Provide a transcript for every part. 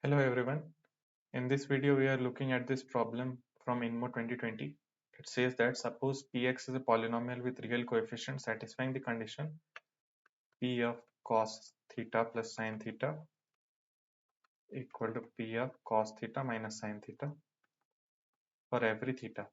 Hello everyone. In this video we are looking at this problem from INMO 2020. It says that suppose Px is a polynomial with real coefficients satisfying the condition P of cos theta plus sin theta equal to P of cos theta minus sin theta for every theta.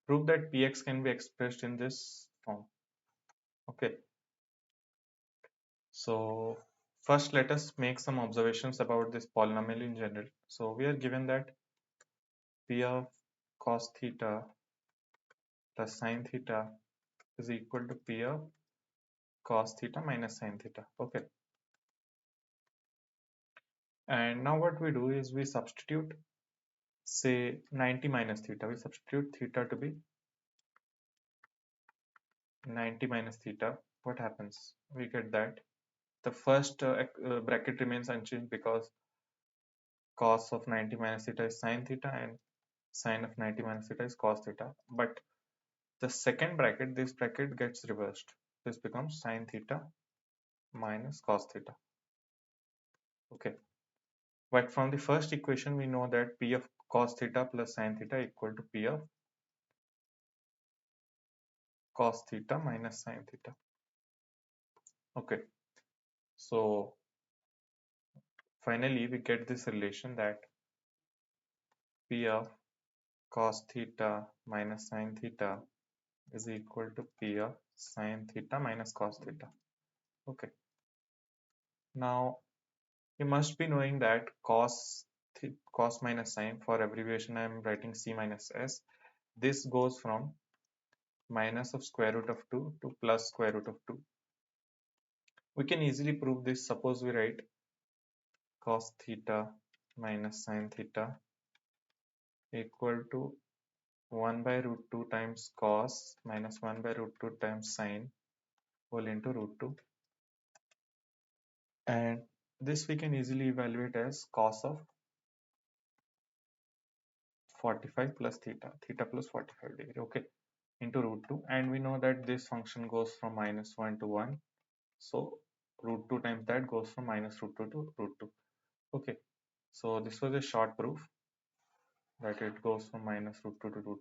Prove that Px can be expressed in this form. Okay. So first let us make some observations about this polynomial in general. So we are given that P of cos theta plus sin theta is equal to P of cos theta minus sin theta. Okay. And now what we do is we substitute, say 90 minus theta. We substitute theta to be 90 minus theta. What happens? We get that the first bracket remains unchanged because cos of 90 minus theta is sin theta and sin of 90 minus theta is cos theta. But the second bracket, this bracket gets reversed. This becomes sin theta minus cos theta. Okay. But from the first equation, we know that P of cos theta plus sin theta equal to P of cos theta minus sin theta. Okay, so finally we get this relation that P of cos theta minus sin theta is equal to P of sin theta minus cos theta. Okay, now you must be knowing that cos minus sin, for abbreviation I am writing C minus S. This goes from minus of square root of 2 to plus square root of 2. We can easily prove this. Suppose we write cos theta minus sin theta equal to 1 by root 2 times cos minus 1 by root 2 times sin whole into root 2, and this we can easily evaluate as cos of 45 plus theta plus 45 degree, okay, into root 2, and we know that this function goes from minus 1 to 1, so root 2 times that goes from minus root 2 to root 2. Okay, so this was a short proof that it goes from minus root 2 to root 2.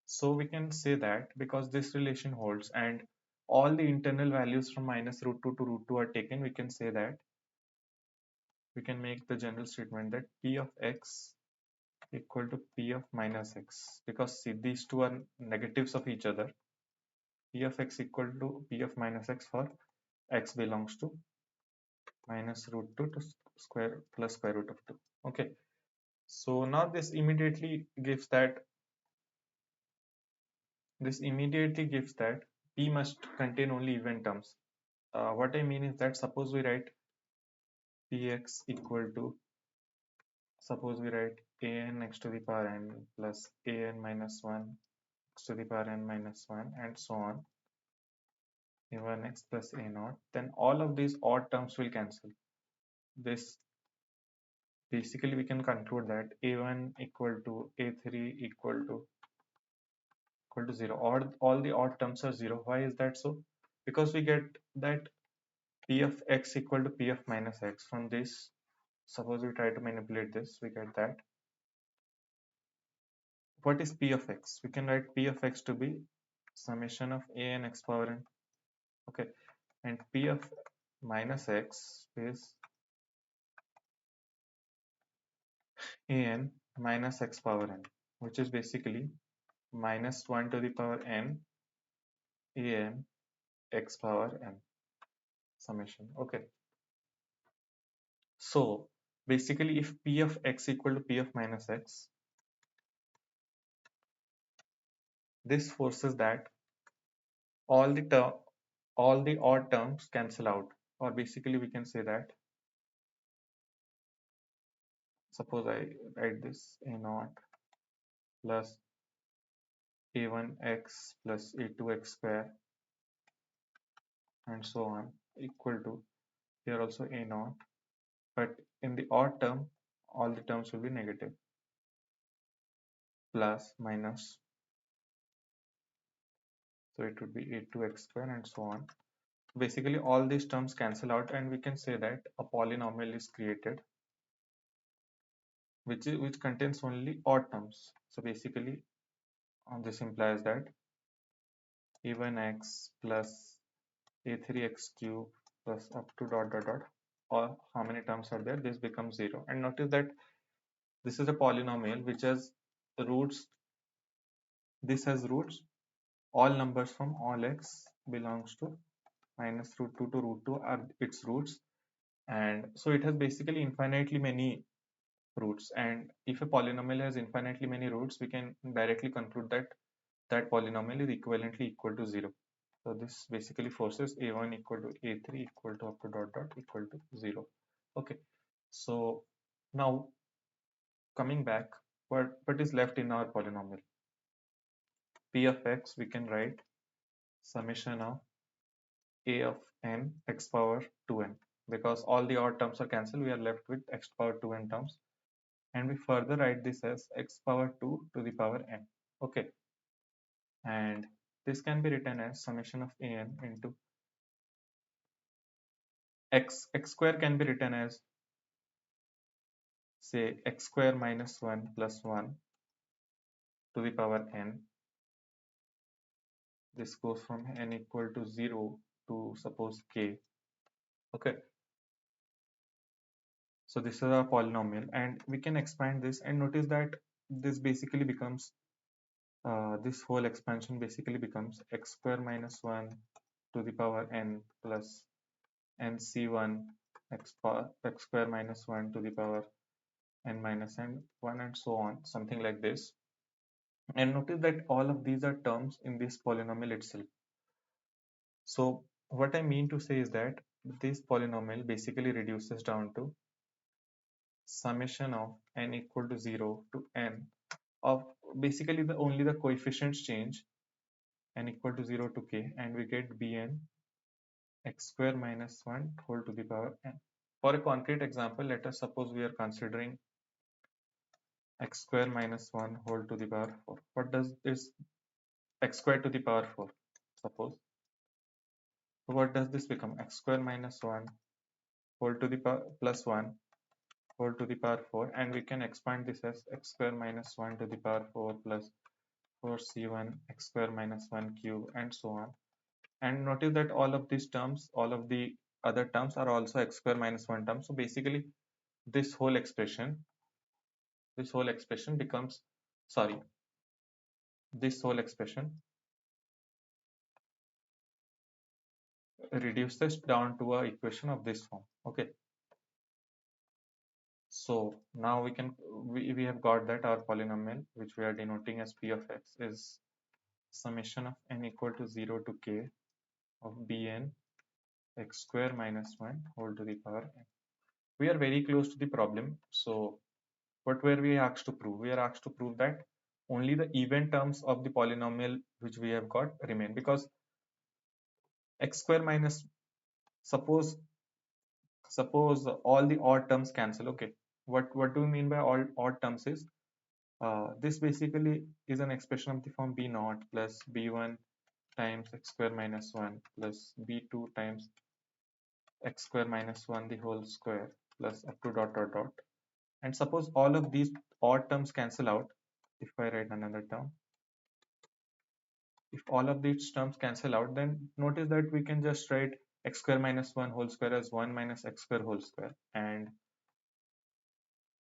So we can say that because this relation holds and all the internal values from minus root 2 to root 2 are taken, we can say that we can make the general statement that P of x equal to P of minus x, because see, these two are negatives of each other. P of x equal to P of minus x for x belongs to minus root 2 to square plus square root of 2. Okay, so now this immediately gives that P must contain only even terms. What I mean is that suppose we write Px equal to, suppose we write an x to the power n plus an minus 1 x to the power n minus 1 and so on, a1 x plus a naught, then all of these odd terms will cancel. This basically we can conclude that a1 equal to a3 equal to 0. All the odd terms are 0. Why is that so? Because we get that P of x equal to P of minus x. From this, suppose we try to manipulate this, we get that. What is P of x? We can write P of x to be summation of a n x power n. Okay, and P of minus x is a n minus x power n, which is basically minus 1 to the power n a n x power n summation. Okay, so basically if P of x equal to P of minus x, this forces that all the odd terms cancel out, or basically we can say that, suppose I write this a naught plus a1x plus a2x square and so on equal to, here also a naught, but in the odd term all the terms will be negative, plus minus, so it would be a2x square and so on. Basically all these terms cancel out and we can say that a polynomial is created. which contains only odd terms. So basically, this implies that a1x plus a3x cube plus up to dot dot dot, or how many terms are there, this becomes 0. And notice that this is a polynomial which has roots. This has roots. All numbers from all x belongs to minus root 2 to root 2 are its roots, and so it has basically infinitely many roots. And if a polynomial has infinitely many roots, we can directly conclude that that polynomial is equivalently equal to 0. So this basically forces a1 equal to a3 equal to up to dot dot equal to 0. Okay, so now coming back, what is left in our polynomial? P of x, we can write summation of a of n x power 2n, because all the odd terms are cancelled, we are left with x power 2n terms, and we further write this as x power 2 to the power n. Okay, and this can be written as summation of an into x square can be written as, say, x square minus 1 plus 1 to the power n. This goes from n equal to 0 to suppose k. Okay, so this is a polynomial, and we can expand this, and notice that this basically becomes this whole expansion basically becomes x square minus 1 to the power n plus nc1 x square minus 1 to the power n minus n 1, and so on, something like this. And notice that all of these are terms in this polynomial itself. So what I mean to say is that this polynomial basically reduces down to summation of n equal to 0 to n of basically the only the coefficients change, n equal to 0 to k, and we get bn x square minus 1 whole to the power n. For a concrete example, let us suppose we are considering x square minus 1 whole to the power 4. What does this x square to the power 4 suppose? So what does this become? X square minus 1 whole to the power plus 1 whole to the power 4, and we can expand this as x square minus 1 to the power 4 plus 4c1 x square minus 1 cube, and so on. And notice that all of these terms, all of the other terms are also x square minus 1 terms. So basically this whole expression becomes, sorry, this whole expression reduces down to a equation of this form. Okay, so now we have got that our polynomial, which we are denoting as p of x, is summation of n equal to 0 to k of bn x square minus 1 whole to the power n. We are very close to the problem. So what were we asked to prove? We are asked to prove that only the even terms of the polynomial which we have got remain, because x square minus, suppose all the odd terms cancel. Okay, what do we mean by all odd terms is, this basically is an expression of the form b naught plus b1 times x square minus 1 plus b2 times x square minus 1 the whole square plus up to dot dot dot. And suppose all of these odd terms cancel out. If I write another term, if all of these terms cancel out, then notice that we can just write x square minus 1 whole square as 1 minus x square whole square. And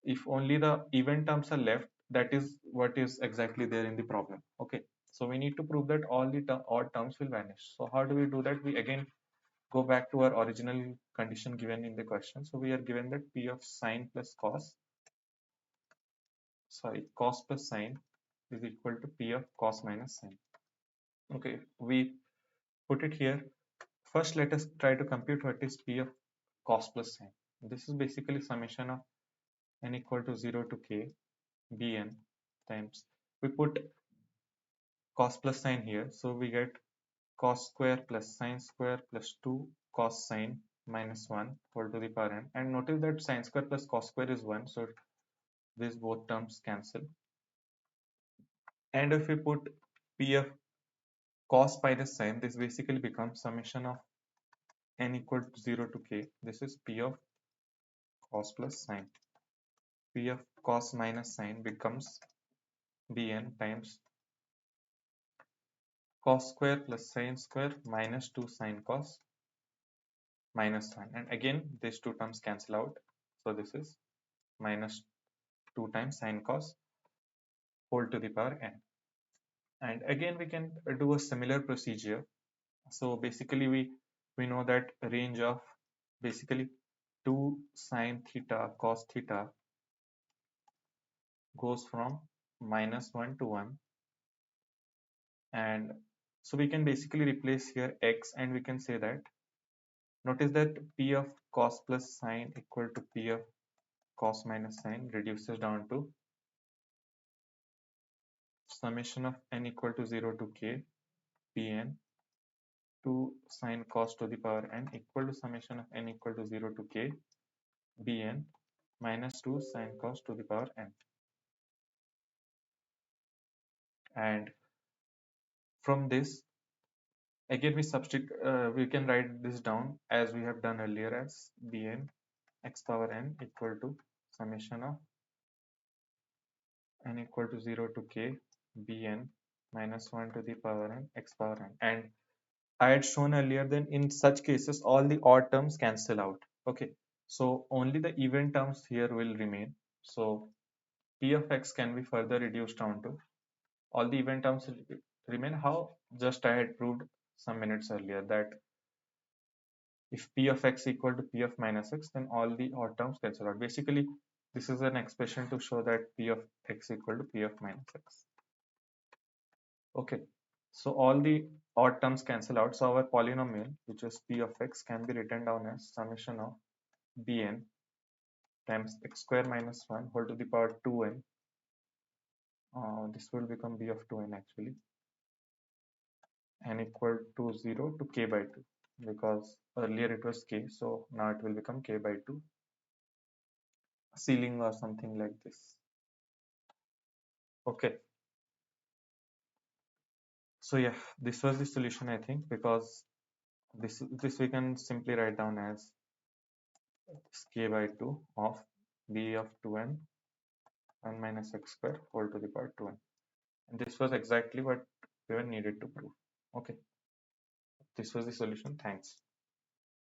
if only the even terms are left, that is what is exactly there in the problem. Okay, so we need to prove that all the odd terms will vanish. So how do we do that? We again go back to our original condition given in the question. So we are given that p of sine plus cos, cos plus sine is equal to p of cos minus sine. Okay, we put it here. First, let us try to compute what is p of cos plus sine. This is basically summation of n equal to 0 to k bn times, we put cos plus sine here, so we get cos square plus sine square plus 2 cos sine minus 1 whole to the power n. And notice that sine square plus cos square is 1, so these both terms cancel. And if we put p of cos minus sine, this basically becomes summation of n equal to 0 to k. This is p of cos plus sine. P of cos minus sine becomes Bn times cos square plus sine square minus 2 sine cos minus 1, and again these two terms cancel out, so this is minus 2 times sine cos whole to the power n. And again we can do a similar procedure. So basically we know that range of basically 2 sine theta cos theta goes from -1 to 1, and so we can basically replace here x, and we can say that, notice that p of cos plus sine equal to p of cos minus sine reduces down to summation of n equal to 0 to k pn 2 sine cos to the power n equal to summation of n equal to 0 to k bn minus 2 sine cos to the power n. And from this again we can write this down as we have done earlier as bn x power n equal to summation of n equal to 0 to k bn minus 1 to the power n x power n. And I had shown earlier, then in such cases all the odd terms cancel out. Okay, so only the even terms here will remain. So p of x can be further reduced down to all the even terms will remain. How? Just I had proved some minutes earlier that if p of x equal to p of minus x, then all the odd terms cancel out. Basically, this is an expression to show that p of x equal to p of minus x. Okay, so all the odd terms cancel out. So our polynomial, which is p of x, can be written down as summation of bn times x square minus 1 whole to the power 2n. This will become b of 2n actually, and equal to 0 to k by 2, because earlier it was k, so now it will become k by 2, ceiling or something like this. Okay, so yeah, this was the solution I think, because this we can simply write down as k by 2 of b of 2n 1 minus x square whole to the power 2n. And this was exactly what we were needed to prove. Okay, this was the solution. Thanks.